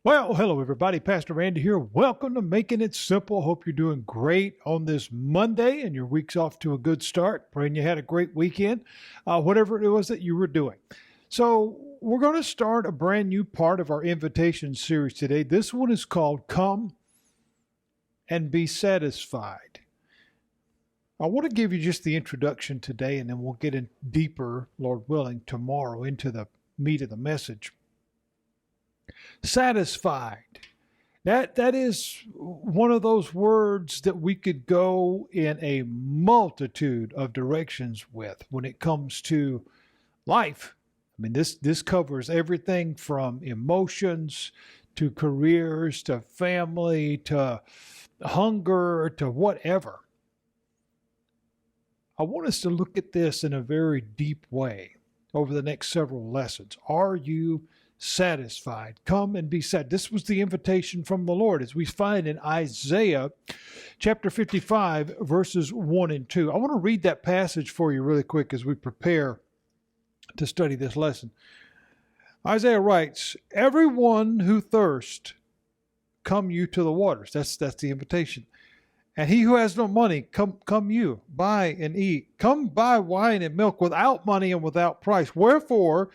Well, hello everybody. Pastor Randy here. Welcome to Making It Simple. Hope you're doing great on this Monday and your week's off to a good start. Praying you had a great weekend, whatever it was that you were doing. So we're going to start a brand new part of our invitation series today. This one is called Come and Be Satisfied. I want to give you just the introduction today, and then we'll get in deeper, Lord willing, tomorrow into the meat of the message. Satisfied. That is one of those words that we could go in a multitude of directions with when it comes to life. I mean, this covers everything from emotions to careers to family to hunger to whatever. I want us to look at this in a very deep way over the next several lessons. Are you satisfied? Come and be satisfied. This was the invitation from the Lord, as we find in Isaiah chapter 55, verses 1 and 2. I want to read that passage for you really quick as we prepare to study this lesson. Isaiah writes, "Everyone who thirsts, come you to the waters." That's the invitation. "And he who has no money, come you, buy and eat. Come buy wine and milk without money and without price. Wherefore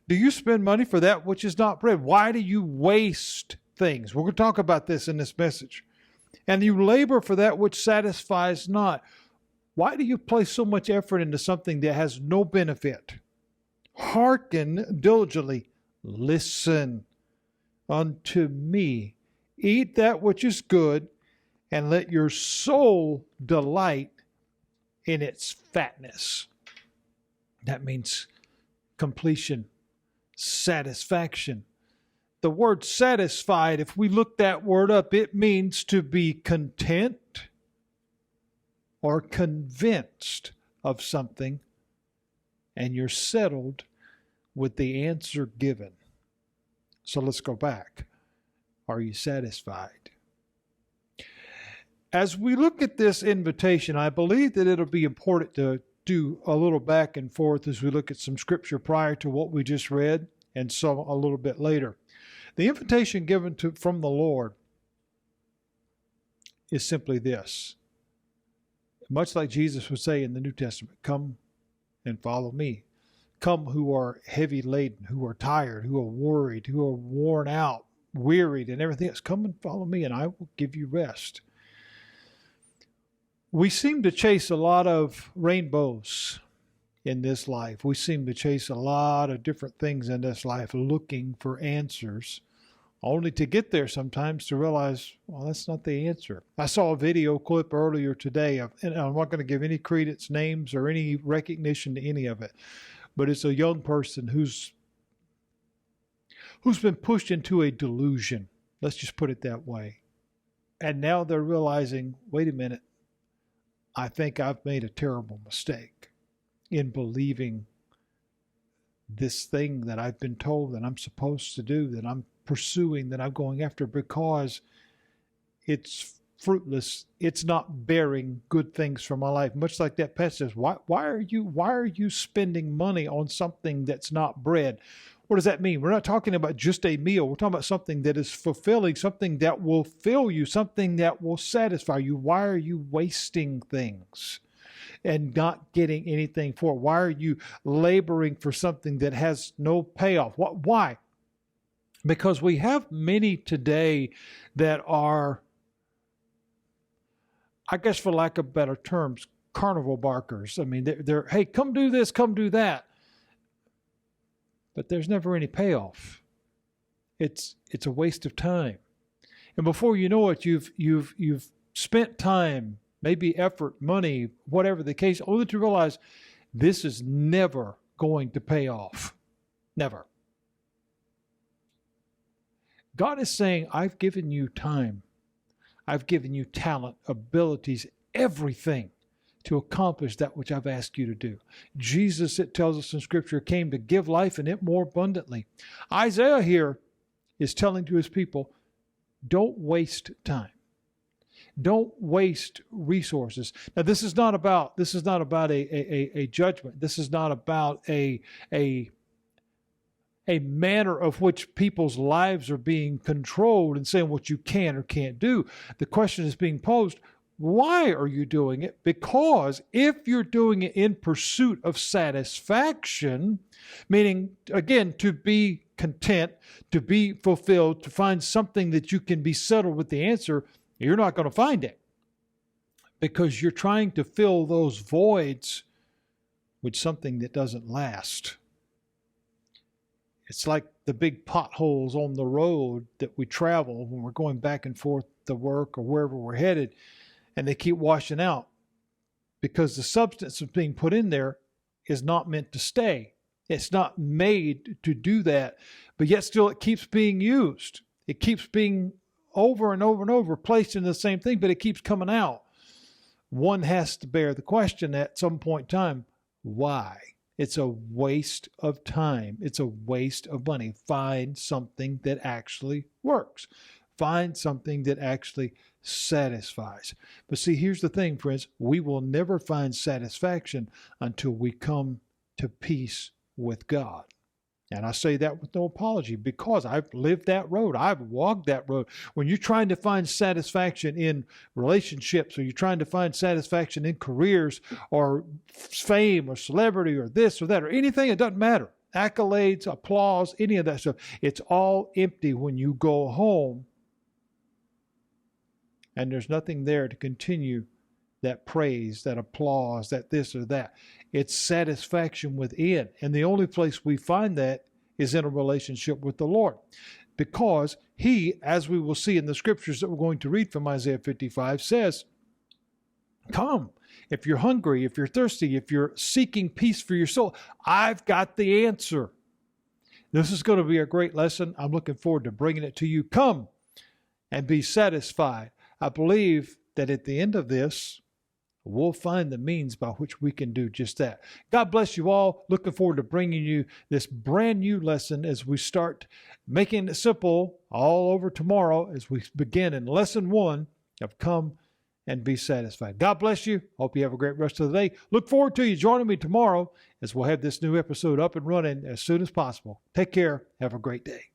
do you spend money for that which is not bread? Why do you waste things?" We're going to talk about this in this message. "And you labor for that which satisfies not. Why do you place so much effort into something that has no benefit? Hearken diligently, listen unto me. Eat that which is good, and let your soul delight in its fatness." That means completion, satisfaction. The word satisfied, if we look that word up, it means to be content or convinced of something, and you're settled with the answer given. So let's go back. Are you satisfied? As we look at this invitation, I believe that it'll be important to do a little back and forth as we look at some scripture prior to what we just read and some a little bit later. The invitation given from the Lord is simply this. Much like Jesus would say in the New Testament, "Come and follow me. Come who are heavy laden, who are tired, who are worried, who are worn out, wearied, and everything else. Come and follow me, and I will give you rest." We seem to chase a lot of rainbows in this life. We seem to chase a lot of different things in this life, looking for answers, only to get there sometimes to realize, well, that's not the answer. I saw a video clip earlier today and I'm not going to give any credence, names, or any recognition to any of it, but it's a young person who's been pushed into a delusion. Let's just put it that way. And now they're realizing, wait a minute, I think I've made a terrible mistake in believing this thing that I've been told that I'm supposed to do, that I'm pursuing, that I'm going after, because it's fruitless. It's not bearing good things for my life. Much like that passage says, why are you spending money on something that's not bread? What does that mean? We're not talking about just a meal. We're talking about something that is fulfilling, something that will fill you, something that will satisfy you. Why are you wasting things and not getting anything for it? Why are you laboring for something that has no payoff? Why? Because we have many today that are, I guess for lack of better terms, carnival barkers. I mean, they're hey, come do this, come do that. But there's never any payoff. It's a waste of time. And before you know it, you've spent time, maybe effort, money, whatever the case, only to realize this is never going to pay off. Never. God is saying, I've given you time. I've given you talent, abilities, everything to accomplish that which I've asked you to do. Jesus, it tells us in Scripture, came to give life and it more abundantly. Isaiah here is telling to his people, don't waste time. Don't waste resources. Now, this is not about a judgment. This is not about a a manner of which people's lives are being controlled and saying what you can or can't do. The question is being posed, why are you doing it? Because if you're doing it in pursuit of satisfaction, meaning, again, to be content, to be fulfilled, to find something that you can be settled with the answer, you're not going to find it. Because you're trying to fill those voids with something that doesn't last. It's like the big potholes on the road that we travel when we're going back and forth to work or wherever we're headed, and they keep washing out because the substance that's being put in there is not meant to stay. It's not made to do that, but yet still it keeps being used. It keeps being over and over and over placed in the same thing, but it keeps coming out. One has to bear the question at some point in time, why? It's a waste of time. It's a waste of money. Find something that actually works. Find something that actually satisfies. But see, here's the thing, friends. We will never find satisfaction until we come to peace with God. And I say that with no apology because I've lived that road. I've walked that road. When you're trying to find satisfaction in relationships, or you're trying to find satisfaction in careers or fame or celebrity or this or that or anything, it doesn't matter. Accolades, applause, any of that stuff. It's all empty when you go home and there's nothing there to continue that praise, that applause, that this or that. It's satisfaction within. And the only place we find that is in a relationship with the Lord. Because He, as we will see in the scriptures that we're going to read from Isaiah 55, says, come. If you're hungry, if you're thirsty, if you're seeking peace for your soul, I've got the answer. This is going to be a great lesson. I'm looking forward to bringing it to you. Come and be satisfied. I believe that at the end of this, we'll find the means by which we can do just that. God bless you all. Looking forward to bringing you this brand new lesson as we start making it simple all over tomorrow as we begin in lesson 1 of Come and Be Satisfied. God bless you. Hope you have a great rest of the day. Look forward to you joining me tomorrow as we'll have this new episode up and running as soon as possible. Take care. Have a great day.